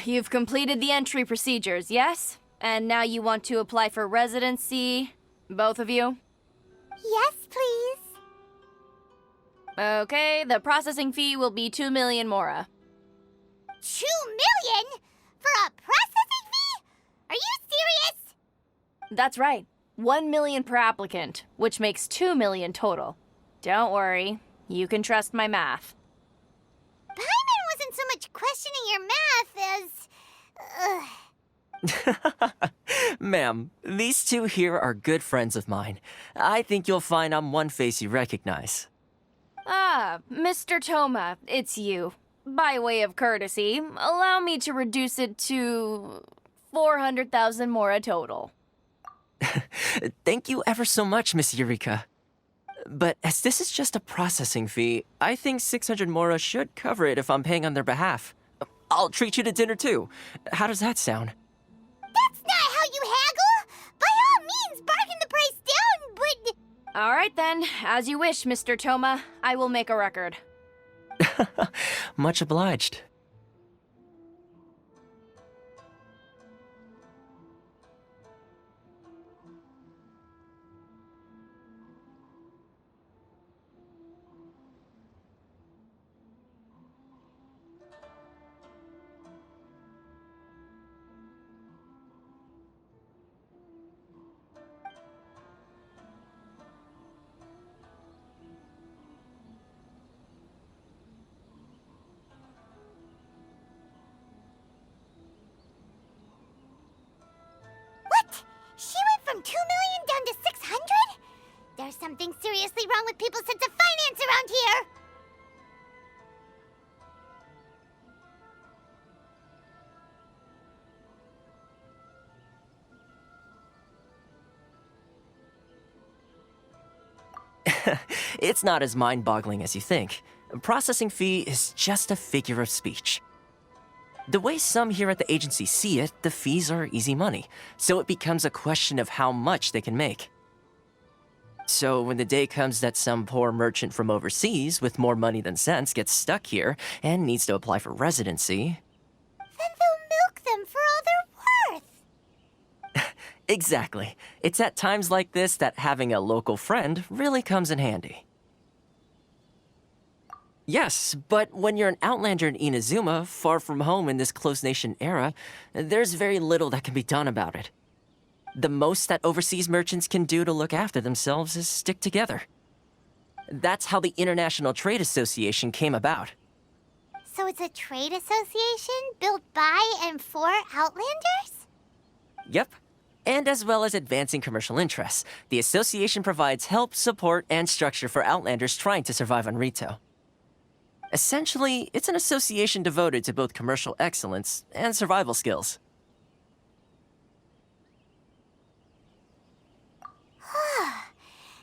You've completed the entry procedures, yes? And now you want to apply for residency, both of you? Yes, please. Okay, the processing fee will be 2 million mora. 2 million? For a processing fee? Are you serious? That's right. 1 million per applicant, which makes 2 million total. Don't worry, you can trust my math. Paimon wasn't so much questioning your math as... Ma'am, these two here are good friends of mine. I think you'll find I'm one face you recognize. Ah, Mr. Toma, it's you. By way of courtesy, allow me to reduce it to 400,000 mora total. Thank you ever so much, Miss Eureka. But as this is just a processing fee, I think 600 mora should cover it if I'm paying on their behalf. I'll treat you to dinner too. How does that sound? That's not how you haggle! By all means, bargain the price down, but... All right then, as you wish, Mr. Toma. I will make a record. Much obliged. What? She went from 2 million down to 600? There's something seriously wrong with people's sense of finance around here! It's not as mind-boggling as you think. A processing fee is just a figure of speech. The way some here at the agency see it, the fees are easy money, so it becomes a question of how much they can make. So when the day comes that some poor merchant from overseas with more money than sense gets stuck here and needs to apply for residency... Then they'll milk them for all they're worth! Exactly. It's at times like this that having a local friend really comes in handy. Yes, but when you're an outlander in Inazuma, far from home in this close nation era, there's very little that can be done about it. The most that overseas merchants can do to look after themselves is stick together. That's how the International Trade Association came about. So it's a trade association built by and for Outlanders? Yep. And as well as advancing commercial interests, the association provides help, support, and structure for Outlanders trying to survive on Rito. Essentially, it's an association devoted to both commercial excellence and survival skills.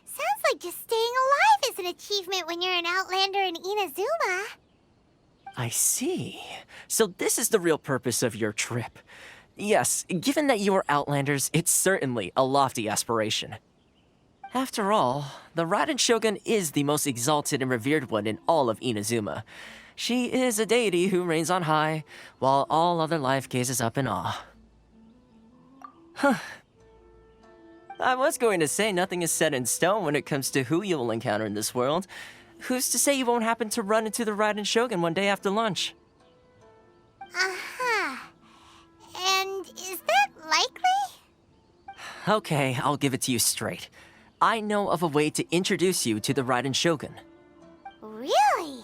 Sounds like just staying alive is an achievement when you're an Outlander in Inazuma. I see. So this is the real purpose of your trip. Yes, given that you are Outlanders, it's certainly a lofty aspiration. After all, the Raiden Shogun is the most exalted and revered one in all of Inazuma. She is a deity who reigns on high, while all other life gazes up in awe. Huh. I was going to say nothing is set in stone when it comes to who you will encounter in this world. Who's to say you won't happen to run into the Raiden Shogun one day after lunch? Uh-huh. And is that likely? Okay, I'll give it to you straight. I know of a way to introduce you to the Raiden Shogun. Really?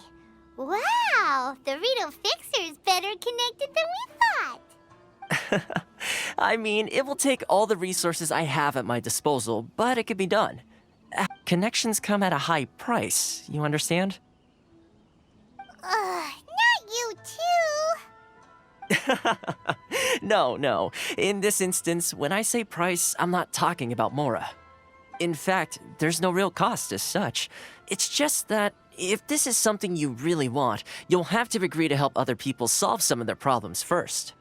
Wow! The Rito Fixer's better connected than we thought! I mean, it will take all the resources I have at my disposal, but it can be done. Connections come at a high price, you understand? Not you too! No. In this instance, when I say price, I'm not talking about Mora. In fact, there's no real cost as such. It's just that if this is something you really want, you'll have to agree to help other people solve some of their problems first.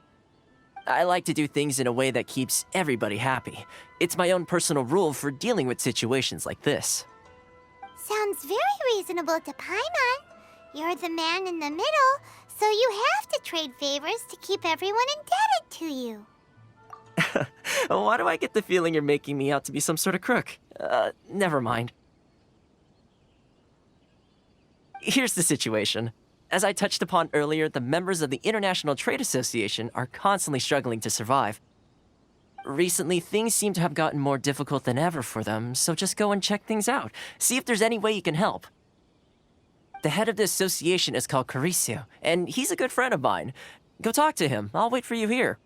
I like to do things in a way that keeps everybody happy. It's my own personal rule for dealing with situations like this. Sounds very reasonable to Paimon. You're the man in the middle, so you have to trade favors to keep everyone indebted to you. Why do I get the feeling you're making me out to be some sort of crook? Never mind. Here's the situation. As I touched upon earlier, the members of the International Trade Association are constantly struggling to survive. Recently, things seem to have gotten more difficult than ever for them, so just go and check things out. See if there's any way you can help. The head of the association is called Caricio, and he's a good friend of mine. Go talk to him. I'll wait for you here.